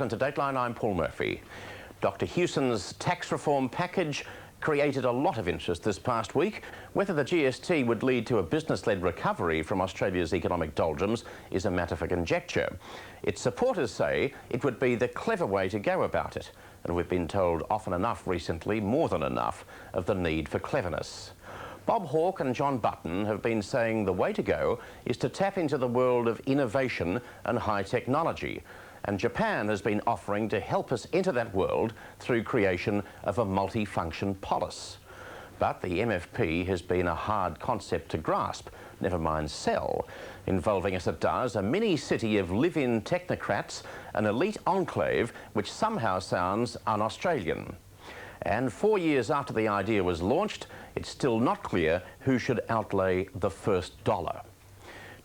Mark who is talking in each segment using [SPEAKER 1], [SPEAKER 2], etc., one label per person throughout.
[SPEAKER 1] welcome to Dateline. I'm Paul Murphy. Dr. Hewson's tax reform package created a lot of interest this past week. Whether the GST would lead to a business-led recovery from Australia's economic doldrums is a matter for conjecture. Its supporters say it would be the clever way to go about it, and we've been told often enough recently, more than enough, of the need for cleverness. Bob Hawke and John Button have been saying the way to go is to tap into the world of innovation and high technology. And Japan has been offering to help us enter that world through creation of a multifunction polis. But the MFP has been a hard concept to grasp, never mind sell, involving, as it does, a mini-city of live-in technocrats, an elite enclave which somehow sounds un-Australian. And 4 years after the idea was launched, it's still not clear who should outlay the first dollar.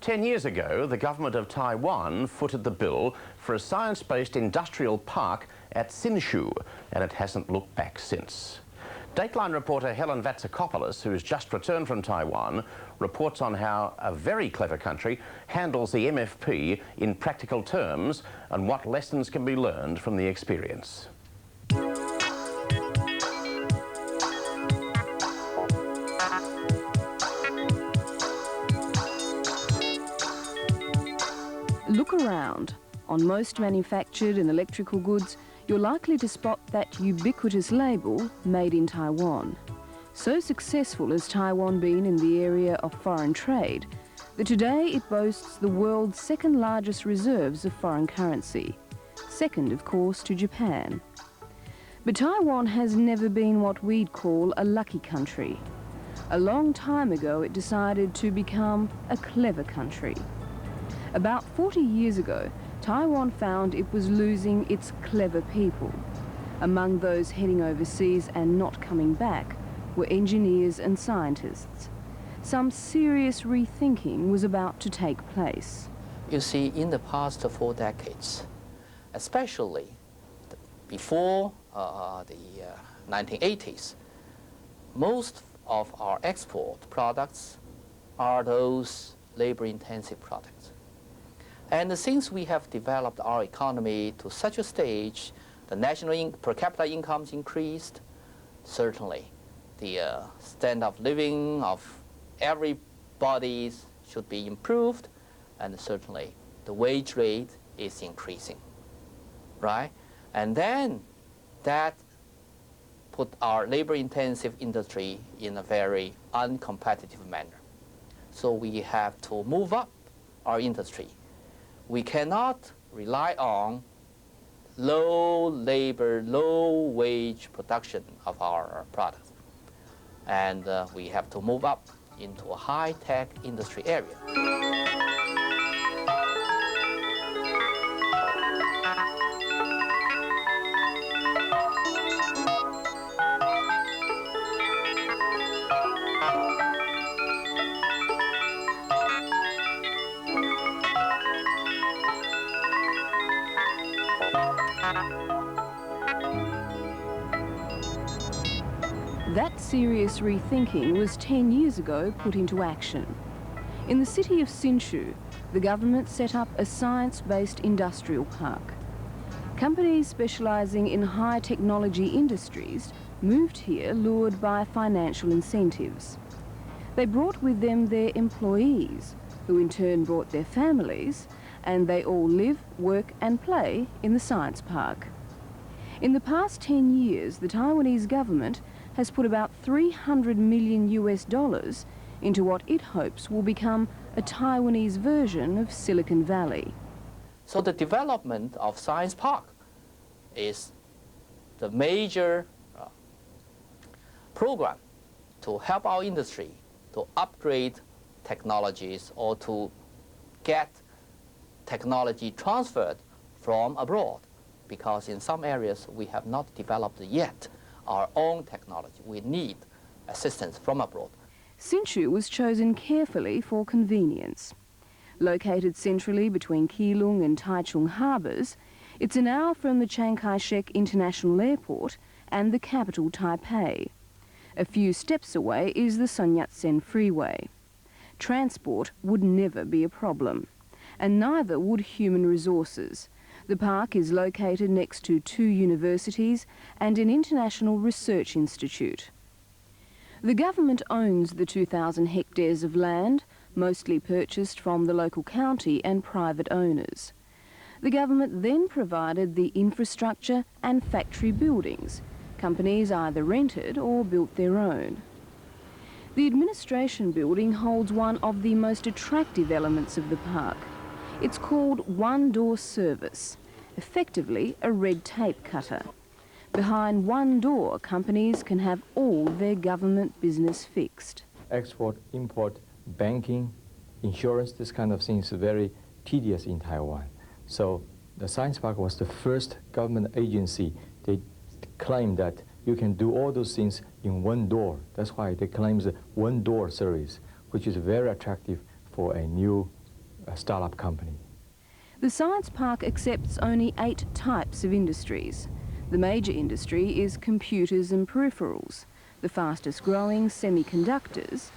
[SPEAKER 1] 10 years ago, the government of Taiwan footed the bill for a science-based industrial park at Hsinchu, and it hasn't looked back since. Dateline reporter Helen Vatsakopoulos, who's just returned from Taiwan, reports on how a very clever country handles the MFP in practical terms and what lessons can be learned from the experience.
[SPEAKER 2] Look around. On most manufactured and electrical goods, you're likely to spot that ubiquitous label, Made in Taiwan. So successful has Taiwan been in the area of foreign trade that today it boasts the world's second largest reserves of foreign currency. Second, of course, to Japan. But Taiwan has never been what we'd call a lucky country. A long time ago, it decided to become a clever country. About 40 years ago, Taiwan found it was losing its clever people. Among those heading overseas and not coming back were engineers and scientists. Some serious rethinking was about to take place.
[SPEAKER 3] You see, in the past 4 decades, especially before the 1980s, most of our export products are those labor-intensive products. And since we have developed our economy to such a stage, the national per capita incomes increased, certainly the standard of living of everybody should be improved, and certainly the wage rate is increasing, right? And then that put our labor-intensive industry in a very uncompetitive manner. So we have to move up our industry. We cannot rely on low labor, low wage production of our products. And we have to move up into a high-tech industry area.
[SPEAKER 2] That serious rethinking was 10 years ago put into action. In the city of Hsinchu, the government set up a science-based industrial park. Companies specialising in high technology industries moved here lured by financial incentives. They brought with them their employees, who in turn brought their families, and they all live, work and play in the science park. In the past 10 years, the Taiwanese government has put about $300 million into what it hopes will become a Taiwanese version of Silicon Valley.
[SPEAKER 3] So the development of Science Park is the major program to help our industry to upgrade technologies or to get technology transferred from abroad, because in some areas we have not developed yet our own technology. We need assistance from abroad.
[SPEAKER 2] Hsinchu was chosen carefully for convenience. Located centrally between Keelung and Taichung harbours, it's an hour from the Chiang Kai-shek International Airport and the capital Taipei. A few steps away is the Sun Yat-sen Freeway. Transport would never be a problem, and neither would human resources. The park is located next to 2 universities and an international research institute. The government owns the 2,000 hectares of land, mostly purchased from the local county and private owners. The government then provided the infrastructure and factory buildings. Companies either rented or built their own. The administration building holds one of the most attractive elements of the park. It's called one-door service, effectively a red tape cutter. Behind one door, companies can have all their government business fixed.
[SPEAKER 4] Export, import, banking, insurance, this kind of thing is very tedious in Taiwan. So the Science Park was the first government agency. They claimed that you can do all those things in one door. That's why they claim the one-door service, which is very attractive for a new startup company.
[SPEAKER 2] The Science Park accepts only 8 types of industries. The major industry is computers and peripherals, the fastest growing semiconductors,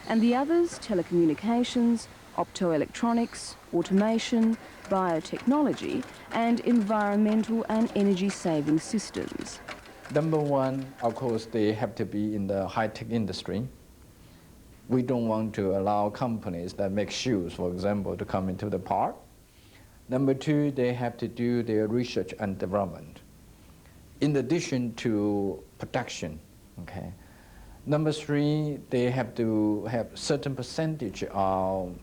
[SPEAKER 2] and the others telecommunications, optoelectronics, automation, biotechnology, and environmental and energy-saving systems.
[SPEAKER 5] Number one, of course, they have to be in the high-tech industry. We don't want to allow companies that make shoes, for example, to come into the park. Number two, they have to do their research and development, in addition to production, okay? Number three, they have to have certain percentage of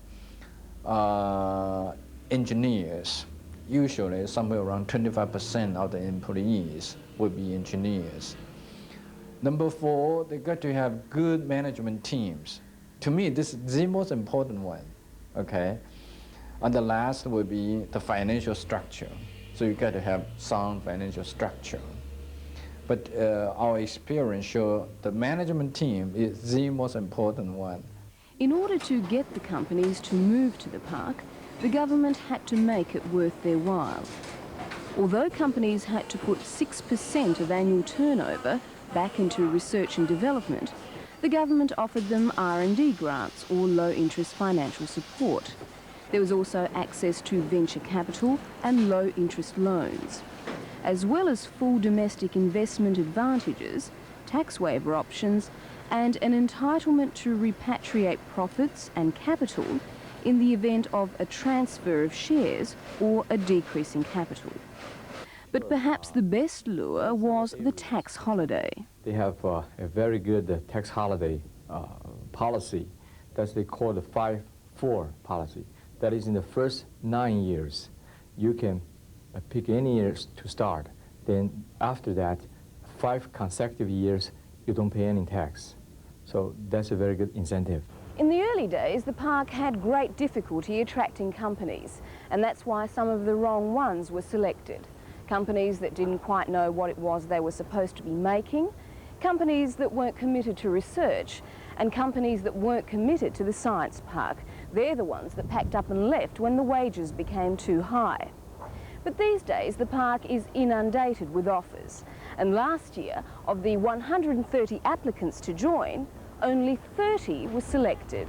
[SPEAKER 5] engineers. Usually, somewhere around 25% of the employees will be engineers. Number four, they got to have good management teams. To me, this is the most important one, okay? And the last will be the financial structure. So you got to have sound financial structure. But our experience shows the management team is the most important one.
[SPEAKER 2] In order to get the companies to move to the park, the government had to make it worth their while. Although companies had to put 6% of annual turnover back into research and development, the government offered them R&D grants or low-interest financial support. There was also access to venture capital and low-interest loans. As well as full domestic investment advantages, tax waiver options, and an entitlement to repatriate profits and capital in the event of a transfer of shares or a decrease in capital. But perhaps the best lure was the tax holiday.
[SPEAKER 4] They have a very good tax holiday policy. That's they call the 5-4 policy. That is, in the first 9 years, you can pick any years to start. Then after that, 5 consecutive years, you don't pay any tax. So that's a very good incentive.
[SPEAKER 2] In the early days, the park had great difficulty attracting companies, and that's why some of the wrong ones were selected. Companies that didn't quite know what it was they were supposed to be making, companies that weren't committed to research, and companies that weren't committed to the science park. They're the ones that packed up and left when the wages became too high. But these days, the park is inundated with offers, and last year, of the 130 applicants to join, only 30 were selected.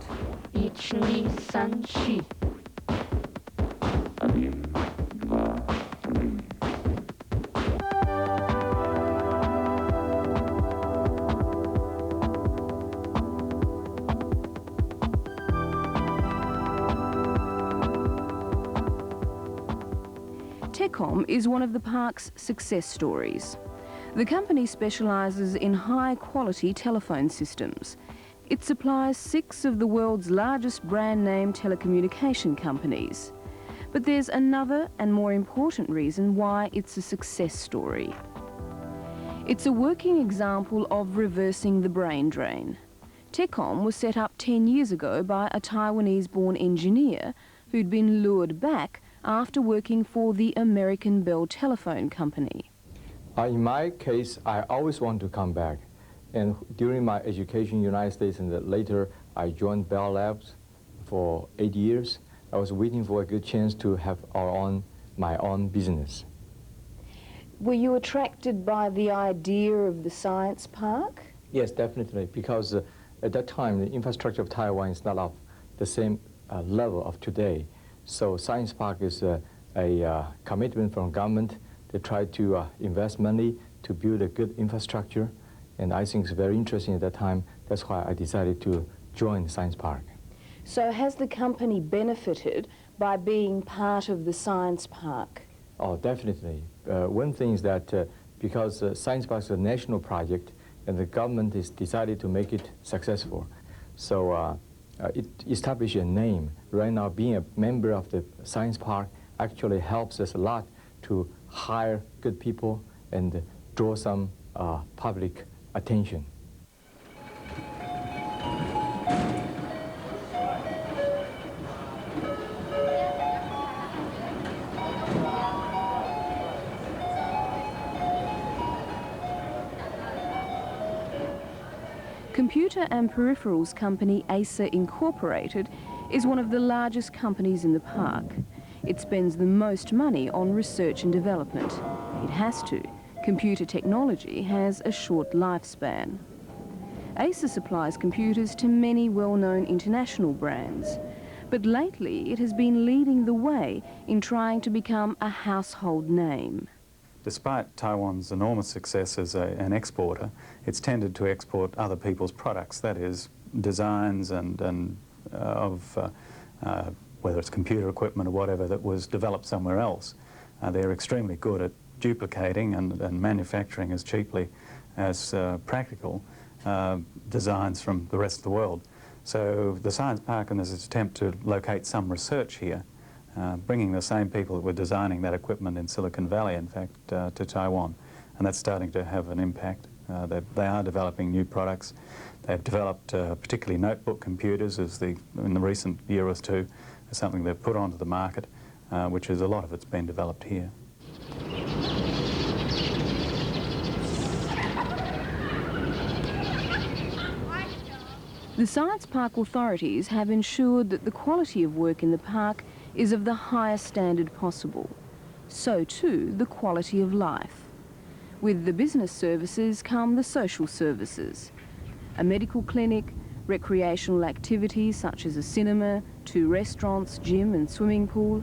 [SPEAKER 2] Tecom is one of the park's success stories. The company specialises in high-quality telephone systems. It supplies 6 of the world's largest brand-name telecommunication companies. But there's another and more important reason why it's a success story. It's a working example of reversing the brain drain. Tecom was set up 10 years ago by a Taiwanese-born engineer who'd been lured back after working for the American Bell Telephone Company.
[SPEAKER 4] In my case, I always want to come back. And during my education in the United States and then later I joined Bell Labs for 8 years, I was waiting for a good chance to have my own business.
[SPEAKER 2] Were you attracted by the idea of the science park?
[SPEAKER 4] Yes, definitely, because at that time the infrastructure of Taiwan is not of the same level of today. So Science Park is a commitment from government. They try to invest money to build a good infrastructure, and I think it's very interesting at that time. That's why I decided to join the Science Park.
[SPEAKER 2] So has the company benefited by being part of the Science Park?
[SPEAKER 4] Oh, definitely. One thing is that because Science Park is a national project, and the government has decided to make it successful, so it established a name. Right now, being a member of the Science Park actually helps us a lot to hire good people and draw some public attention.
[SPEAKER 2] Computer and peripherals company Acer Incorporated is one of the largest companies in the park. It spends the most money on research and development. It has to. Computer technology has a short lifespan. Acer supplies computers to many well-known international brands, but lately it has been leading the way in trying to become a household name.
[SPEAKER 6] Despite Taiwan's enormous success as an exporter, it's tended to export other people's products, that is, designs and whether it's computer equipment or whatever that was developed somewhere else. They're extremely good at duplicating and manufacturing as cheaply as practical designs from the rest of the world. So the Science Park, in this attempt to locate some research here, bringing the same people that were designing that equipment in Silicon Valley, in fact, to Taiwan. And that's starting to have an impact. They are developing new products. They've developed particularly notebook computers in the recent year or two, something they've put onto the market, which is a lot of it's been developed here.
[SPEAKER 2] The Science Park authorities have ensured that the quality of work in the park is of the highest standard possible. So too, the quality of life. With the business services come the social services. A medical clinic, recreational activities such as a cinema, 2 restaurants, gym and swimming pool.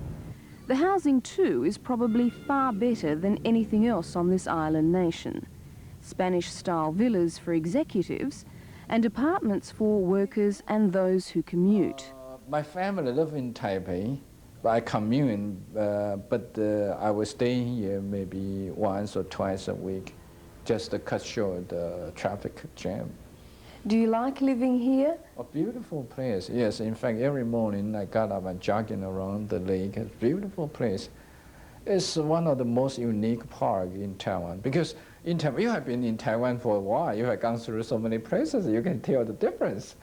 [SPEAKER 2] The housing too is probably far better than anything else on this island nation. Spanish-style villas for executives and apartments for workers and those who commute.
[SPEAKER 5] My family live in Taipei, but I commute, I will stay here maybe once or twice a week, just to cut short the traffic jam.
[SPEAKER 2] Do you like living here?
[SPEAKER 5] A beautiful place, yes. In fact, every morning I got up and jogging around the lake. It's a beautiful place. It's one of the most unique parks in Taiwan, because in Taiwan, you have been in Taiwan for a while. You have gone through so many places, you can tell the difference.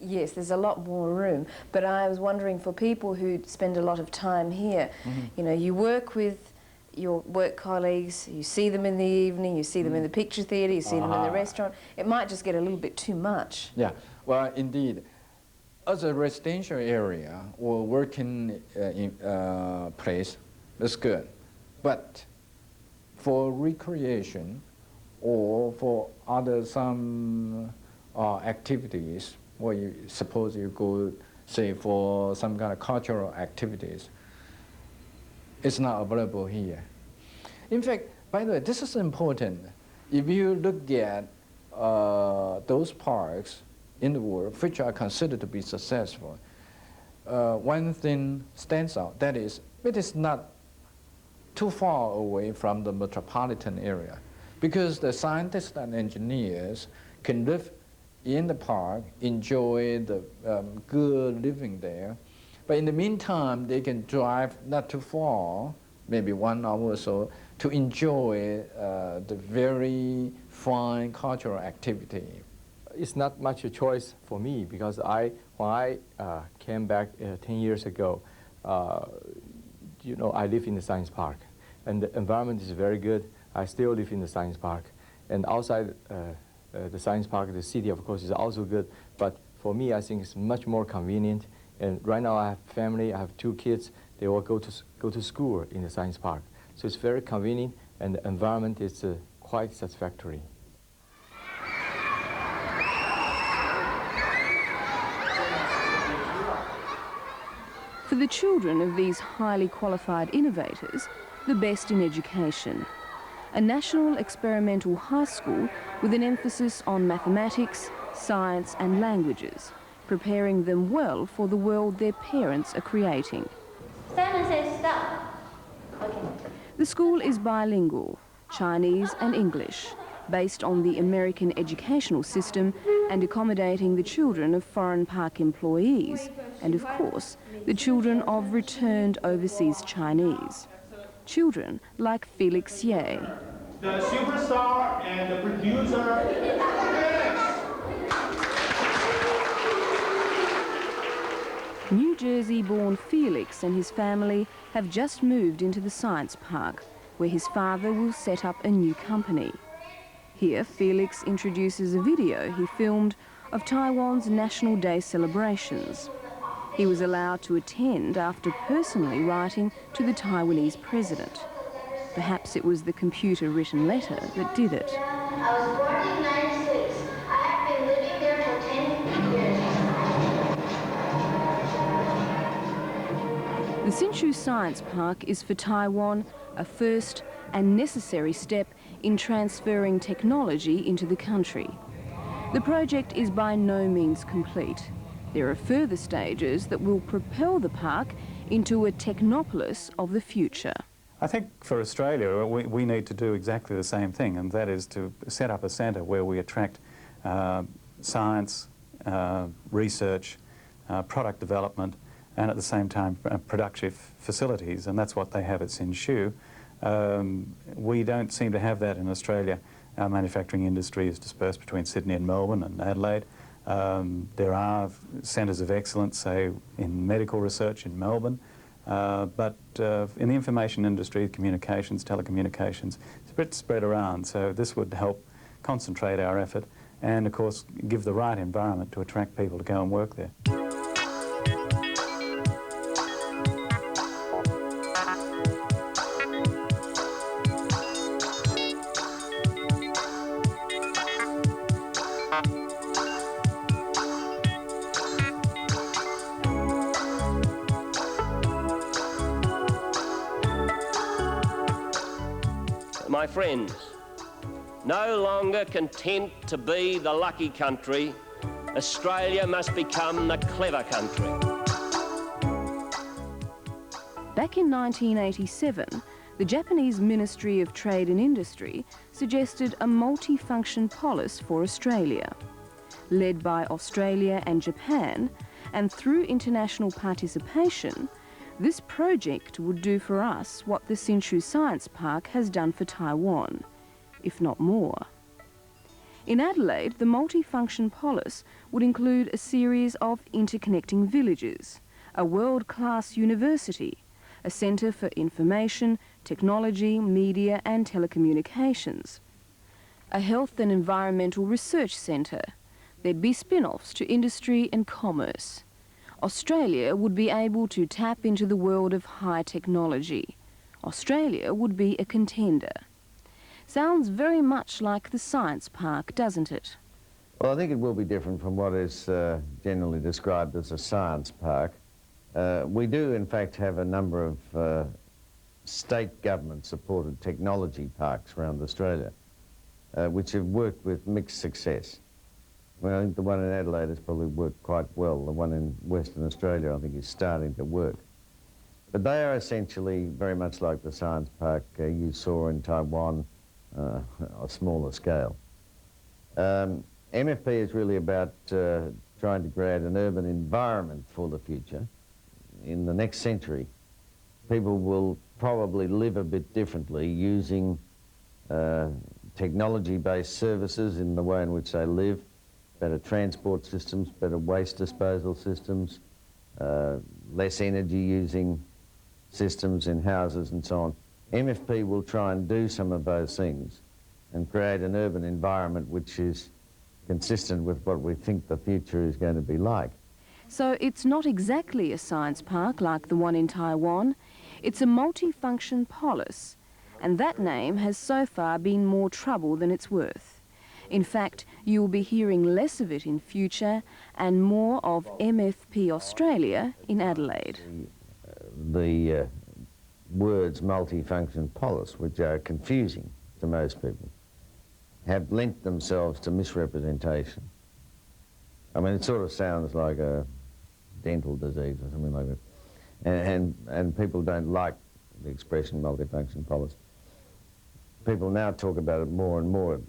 [SPEAKER 2] Yes, there's a lot more room, but I was wondering for people who spend a lot of time here, you know, you work with your work colleagues, you see them in the evening, you see them in the picture theatre, you see them in the restaurant. It might just get a little bit too much.
[SPEAKER 5] Yeah, well, indeed. As a residential area or working place, it's good. But for recreation or for some activities, or you suppose you go, say, for some kind of cultural activities, it's not available here. In fact, by the way, this is important. If you look at those parks in the world which are considered to be successful, one thing stands out, that is, it is not too far away from the metropolitan area, because the scientists and engineers can live in the park, enjoy the good living there. But in the meantime, they can drive not too far, maybe 1 hour or so, to enjoy the very fine cultural activity.
[SPEAKER 4] It's not much a choice for me, because when I came back 10 years ago, you know, I live in the Science Park, and the environment is very good. I still live in the Science Park, and outside the Science Park, the city, of course, is also good. But for me, I think it's much more convenient. And right now, I have family. I have 2 kids. They all go to school in the Science Park, so it's very convenient, and the environment is quite satisfactory.
[SPEAKER 2] For the children of these highly qualified innovators, the best in education. A national experimental high school with an emphasis on mathematics, science and languages, preparing them well for the world their parents are creating.
[SPEAKER 7] Simon says stop. Okay.
[SPEAKER 2] The school is bilingual, Chinese and English, based on the American educational system and accommodating the children of foreign park employees and, of course, the children of returned overseas Chinese. Children like Felix Ye.
[SPEAKER 8] The superstar and the producer, Felix!
[SPEAKER 2] New Jersey-born Felix and his family have just moved into the science park, where his father will set up a new company. Here, Felix introduces a video he filmed of Taiwan's National Day celebrations. He was allowed to attend after personally writing to the Taiwanese president. Perhaps it was the computer-written letter that did it.
[SPEAKER 7] I was born in 1996. I have been living there for 10 years.
[SPEAKER 2] The Hsinchu Science Park is for Taiwan a first and necessary step in transferring technology into the country. The project is by no means complete. There are further stages that will propel the park into a technopolis of the future.
[SPEAKER 6] I think for Australia, we need to do exactly the same thing, and that is to set up a centre where we attract science, research, product development, and at the same time productive facilities, and that's what they have at Hsinchu. We don't seem to have that in Australia. Our manufacturing industry is dispersed between Sydney and Melbourne and Adelaide. There are centres of excellence, say, in medical research in Melbourne, but in the information industry, communications, telecommunications, it's a bit spread around, so this would help concentrate our effort and, of course, give the right environment to attract people to go and work there.
[SPEAKER 9] My friends, no longer content to be the lucky country, Australia must become the clever country.
[SPEAKER 2] Back in 1987, the Japanese Ministry of Trade and Industry suggested a multifunction polis for Australia. Led by Australia and Japan, and through international participation, this project would do for us what the Hsinchu Science Park has done for Taiwan, if not more. In Adelaide, the multifunction polis would include a series of interconnecting villages, a world-class university, a centre for information, technology, media and telecommunications, a health and environmental research centre. There'd be spin-offs to industry and commerce. Australia would be able to tap into the world of high technology. Australia would be a contender. Sounds very much like the science park, doesn't it?
[SPEAKER 10] Well, I think it will be different from what is generally described as a science park. We do, in fact, have a number of state government-supported technology parks around Australia, which have worked with mixed success. Well, I think the one in Adelaide has probably worked quite well. The one in Western Australia, I think, is starting to work. But they are essentially very much like the science park you saw in Taiwan, on a smaller scale. MFP is really about trying to create an urban environment for the future. In the next century, people will probably live a bit differently using technology-based services in the way in which they live, better transport systems, better waste disposal systems, less energy-using systems in houses and so on. MFP will try and do some of those things and create an urban environment which is consistent with what we think the future is going to be like.
[SPEAKER 2] So it's not exactly a science park like the one in Taiwan. It's a multifunction polis, and that name has so far been more trouble than it's worth. In fact, you'll be hearing less of it in future and more of MFP Australia in Adelaide.
[SPEAKER 10] the words multifunction polis, which are confusing to most people, have lent themselves to misrepresentation. I mean, it sort of sounds like a dental disease or something like that. And people don't like the expression multifunction polis. People now talk about it more and more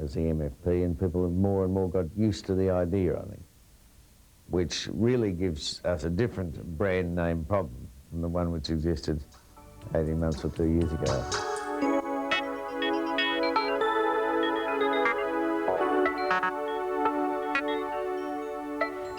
[SPEAKER 10] as the MFP, and people have more and more got used to the idea, I think, which really gives us a different brand name problem from the one which existed 18 months or 2 years ago.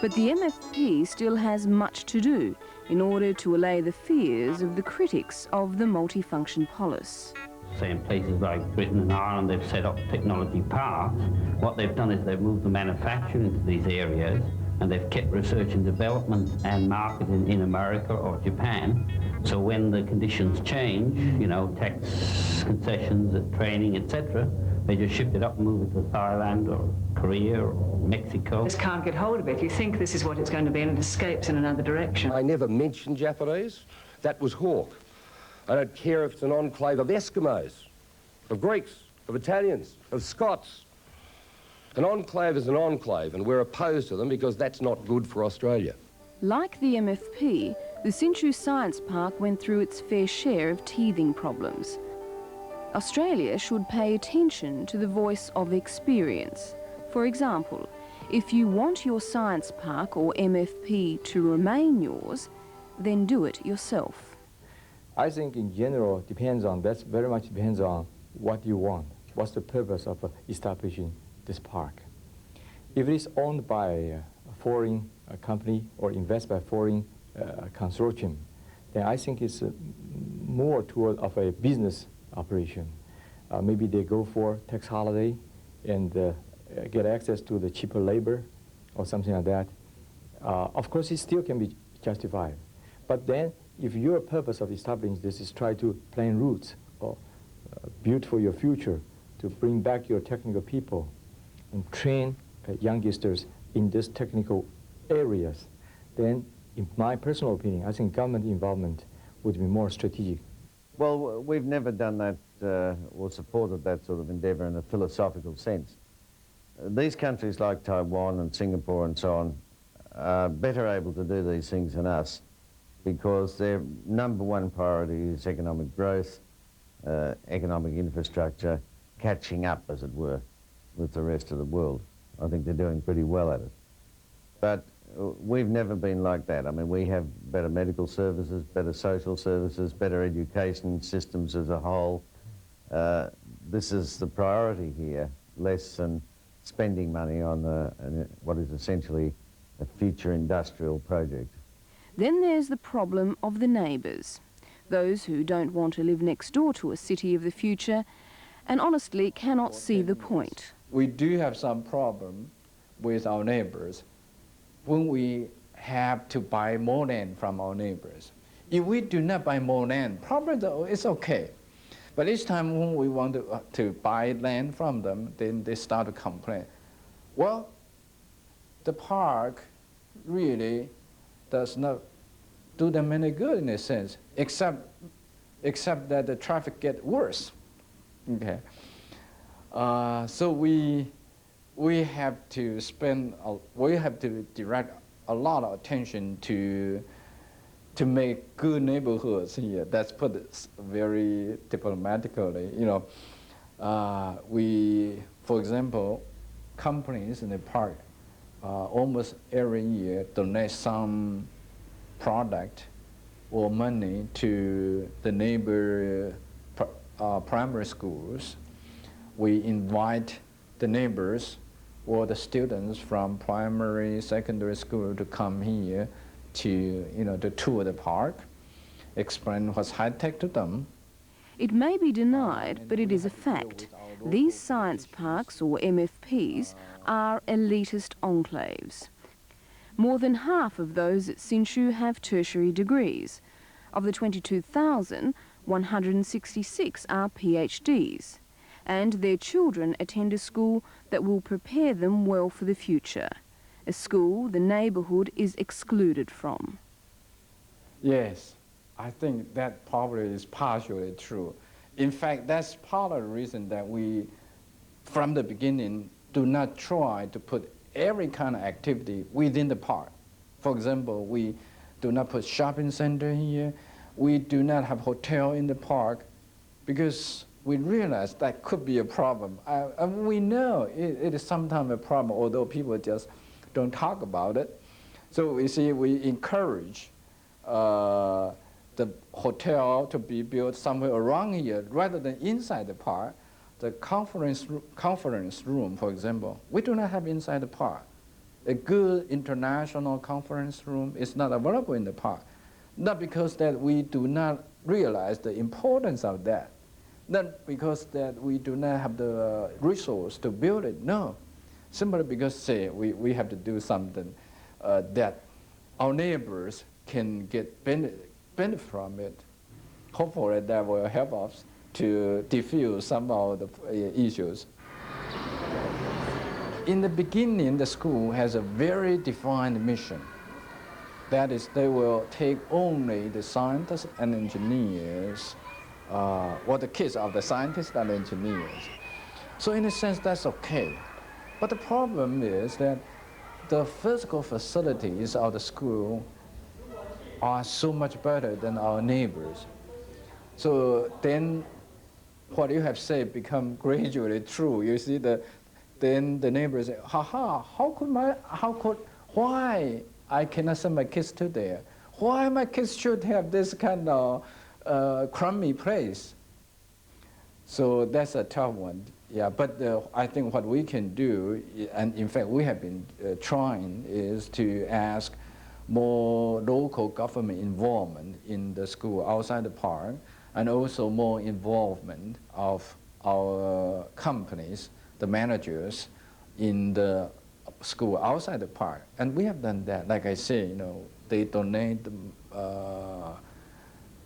[SPEAKER 2] But the MFP still has much to do in order to allay the fears of the critics of the multifunction polis.
[SPEAKER 11] Say in places like Britain and Ireland, they've set up technology parks. What they've done is they've moved the manufacturing into these areas, and they've kept research and development and marketing in America or Japan. So when the conditions change, you know, tax concessions, training, etc., they just shift it up and move it to Thailand or Korea or Mexico.
[SPEAKER 12] Just can't get hold of it. You think this is what it's going to be, and it escapes in another direction.
[SPEAKER 13] I never mentioned Japanese. That was Hawke. I don't care if it's an enclave of Eskimos, of Greeks, of Italians, of Scots. An enclave is an enclave, and we're opposed to them because that's not good for Australia.
[SPEAKER 2] Like the MFP, the Hsinchu Science Park went through its fair share of teething problems. Australia should pay attention to the voice of experience. For example, if you want your science park or MFP to remain yours, then do it yourself.
[SPEAKER 4] I think in general that very much depends on what you want. What's the purpose of establishing this park? If it is owned by a foreign company or invested by a foreign consortium, then I think it's more toward of a business operation. Maybe they go for tax holiday and get access to the cheaper labor or something like that. Of course, it still can be justified. But then, if your purpose of establishing this is try to plant roots or build for your future, to bring back your technical people and train youngsters in these technical areas, then in my personal opinion, I think government involvement would be more strategic.
[SPEAKER 10] Well, we've never done that or supported that sort of endeavour in a philosophical sense. These countries like Taiwan and Singapore and so on are better able to do these things than us because their number one priority is economic growth, economic infrastructure, catching up, as it were, with the rest of the world. I think they're doing pretty well at it. But we've never been like that. I mean, we have better medical services, better social services, better education systems as a whole. This is the priority here, less than spending money on what is essentially a future industrial project.
[SPEAKER 2] Then there's the problem of the neighbours, those who don't want to live next door to a city of the future and honestly cannot see the point.
[SPEAKER 5] We do have some problem with our neighbors when we have to buy more land from our neighbors. If we do not buy more land, probably it's okay. But each time when we want to buy land from them, then they start to complain. Well, the park really does not do them any good in a sense, except that the traffic gets worse. Okay. So we have to direct a lot of attention to make good neighborhoods here. That's put it very diplomatically. You know, for example, companies in the park almost every year donate some product or money to the neighbor primary schools. We invite the neighbors or the students from primary, secondary school to come here to tour the park, explain what's high-tech to them.
[SPEAKER 2] It may be denied, but it is a fact. These science parks, or MFPs, are elitist enclaves. More than half of those at Hsinchu have tertiary degrees. Of the 22,000, 166 are PhDs. And their children attend a school that will prepare them well for the future, a school the neighbourhood is excluded from.
[SPEAKER 5] Yes, I think that probably is partially true. In fact, that's part of the reason that we, from the beginning, do not try to put every kind of activity within the park. For example, we do not put shopping center here. We do not have hotel in the park because we realize that could be a problem. And we know it is sometimes a problem, although people just don't talk about it. So you see, we encourage the hotel to be built somewhere around here rather than inside the park. The conference room, for example, we do not have inside the park. A good international conference room is not available in the park. Not because that we do not realize the importance of that. Not because that we do not have the resource to build it, no. Simply because, say, we have to do something that our neighbors can get benefit from it. Hopefully that will help us to diffuse some of the issues. In the beginning, the school has a very defined mission. That is, they will take only the scientists and engineers, or the kids of the scientists and engineers. So in a sense, that's okay. But the problem is that the physical facilities of the school are so much better than our neighbors. So then what you have said become gradually true. You see, then the neighbors say, why I cannot send my kids to there? Why my kids should have this kind of crummy place? So that's a tough one. Yeah, but I think what we can do, and in fact we have been trying, is to ask more local government involvement in the school outside the park, and also more involvement of our companies, the managers, in the school outside the park. And we have done that. Like I say, they donate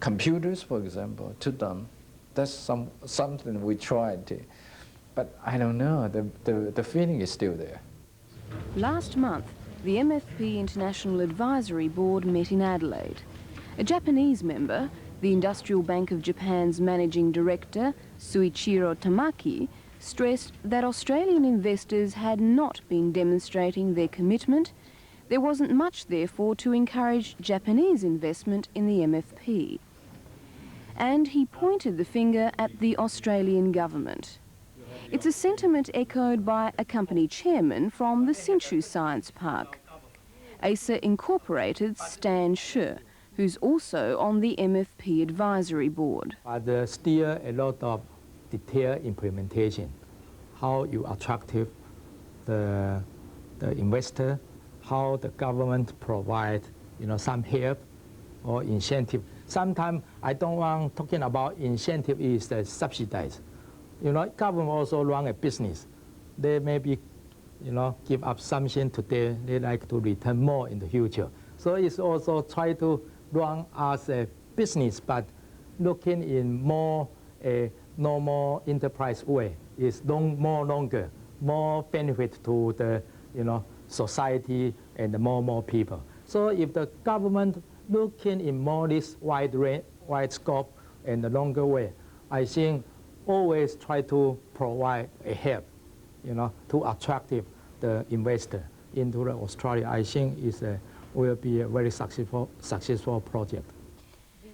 [SPEAKER 5] computers, for example, to them. That's something we tried to. But I don't know, the feeling is still there.
[SPEAKER 2] Last month, the MFP International Advisory Board met in Adelaide. A Japanese member, the Industrial Bank of Japan's Managing Director, Suichiro Tamaki, stressed that Australian investors had not been demonstrating their commitment. There wasn't much, therefore, to encourage Japanese investment in the MFP. And he pointed the finger at the Australian government. It's a sentiment echoed by a company chairman from the Hsinchu Science Park, Acer Incorporated's Stan Shi, who's also on the MFP Advisory Board.
[SPEAKER 4] There's still a lot of detailed implementation, how you attract the investor, how the government provide some help or incentive. Sometimes I don't want talking about incentive is the subsidize. Government also run a business. They maybe, give up something today, they like to return more in the future. So it's also try to run as a business, but looking in more a normal enterprise way. It's more longer, more benefit to the, society and more people. So if the government looking in more this wide scope and the longer way, I think always try to provide a help, to attract the investor into Australia. I think will be a very successful project.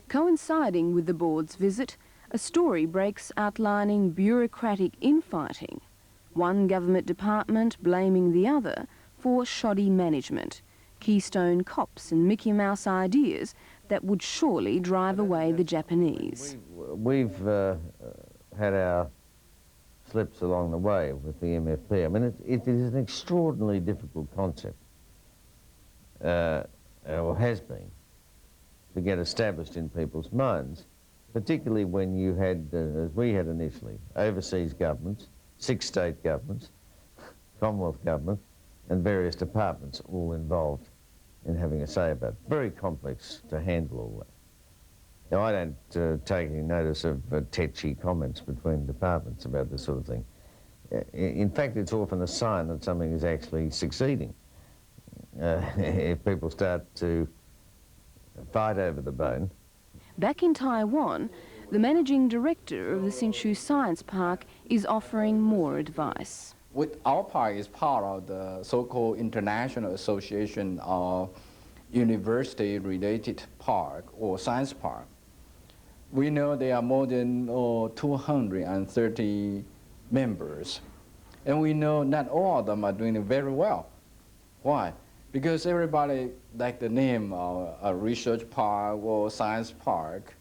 [SPEAKER 2] Coinciding with the board's visit, a story breaks outlining bureaucratic infighting, one government department blaming the other for shoddy management, Keystone Cops and Mickey Mouse ideas that would surely drive away the Japanese.
[SPEAKER 10] We've had our slips along the way with the MFP. I mean, it is an extraordinarily difficult concept, or has been, to get established in people's minds, particularly when you had, as we had initially, overseas governments, 6 state governments, Commonwealth government, and various departments all involved in having a say about it. Very complex to handle all that. Now, I don't take any notice of tetchy comments between departments about this sort of thing. In fact, it's often a sign that something is actually succeeding. If people start to fight over the bone.
[SPEAKER 2] Back in Taiwan, the managing director of the Hsinchu Science Park is offering more advice.
[SPEAKER 5] Our park is part of the so-called International Association of University-Related Park or Science Park. We know there are more than 230 members, and we know not all of them are doing very well. Why? Because everybody like the name of a research park or science park.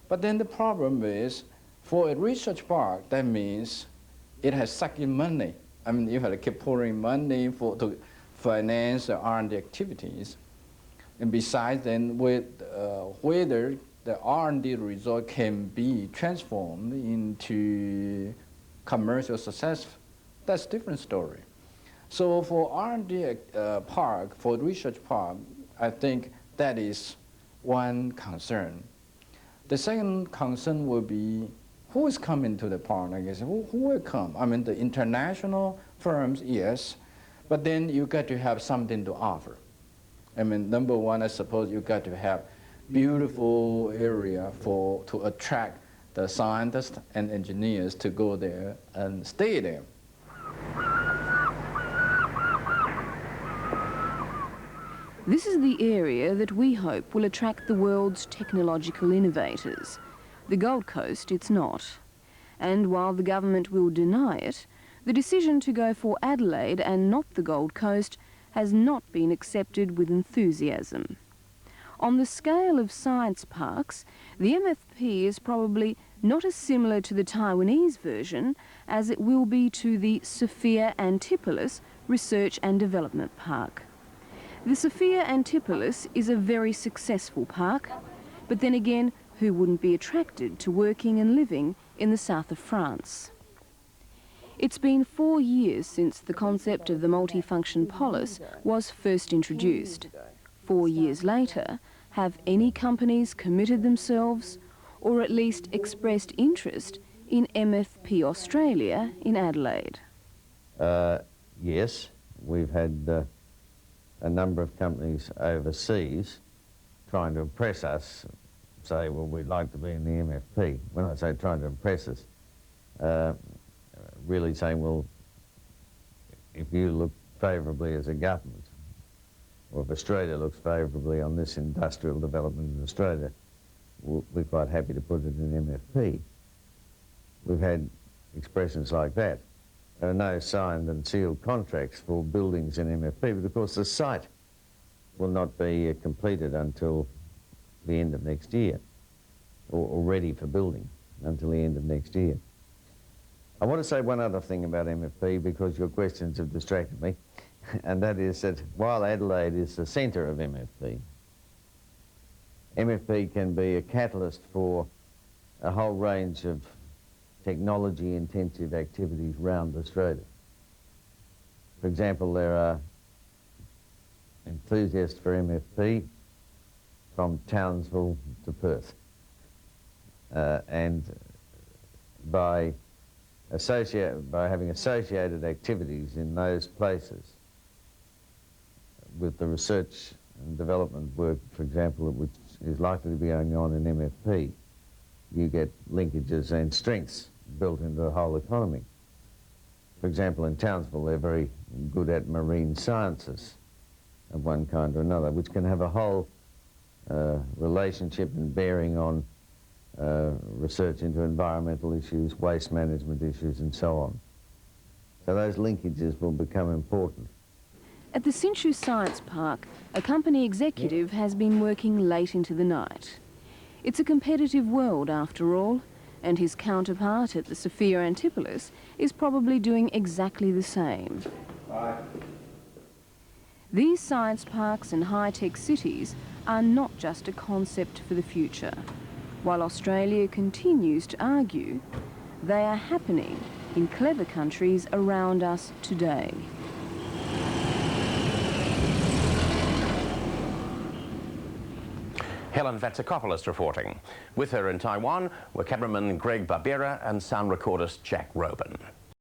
[SPEAKER 5] But then the problem is, for a research park, that means it has sucking money. I mean, you have to keep pouring money to finance the R&D activities. And besides, then whether the R&D result can be transformed into commercial success, that's a different story. So for R&D park, for research park, I think that is one concern. The second concern will be who is coming to the park, I guess. Who will come? I mean, the international firms, yes, but then you got to have something to offer. I mean, number one, I suppose you got to have beautiful area to attract the scientists and engineers to go there and stay there.
[SPEAKER 2] This is the area that we hope will attract the world's technological innovators. The Gold Coast, it's not. And while the government will deny it, the decision to go for Adelaide and not the Gold Coast has not been accepted with enthusiasm. On the scale of science parks, the MFP is probably not as similar to the Taiwanese version as it will be to the Sophia Antipolis Research and Development Park. The Sophia Antipolis is a very successful park, but then again, who wouldn't be attracted to working and living in the south of France? It's been 4 years since the concept of the Multifunction Polis was first introduced. 4 years later, have any companies committed themselves or at least expressed interest in MFP Australia in Adelaide?
[SPEAKER 10] Yes, we've had a number of companies overseas trying to impress us, say, well, we'd like to be in the MFP. When I say trying to impress us, really saying, well, if you look favourably as a government, or if Australia looks favourably on this industrial development in Australia, we're quite happy to put it in MFP. We've had expressions like that. There are no signed and sealed contracts for buildings in MFP, but of course the site will not be completed until the end of next year, or ready for building until the end of next year. I want to say one other thing about MFP because your questions have distracted me, and that is that while Adelaide is the centre of MFP, MFP can be a catalyst for a whole range of technology-intensive activities around Australia. For example, there are enthusiasts for MFP from Townsville to Perth. And by having associated activities in those places with the research and development work, for example, which is likely to be going on in MFP, you get linkages and strengths built into the whole economy. For example, in Townsville, they're very good at marine sciences of one kind or another, which can have a whole relationship and bearing on research into environmental issues, waste management issues, and so on. So those linkages will become important.
[SPEAKER 2] At the Hsinchu Science Park, a company executive has been working late into the night. It's a competitive world, after all, and his counterpart at the Sophia Antipolis is probably doing exactly the same.
[SPEAKER 5] Bye.
[SPEAKER 2] These science parks and high-tech cities are not just a concept for the future. While Australia continues to argue, they are happening in clever countries around us today.
[SPEAKER 1] Helen Vatsakopoulos reporting. With her in Taiwan were cameraman Greg Barbera and sound recordist Jack Robin.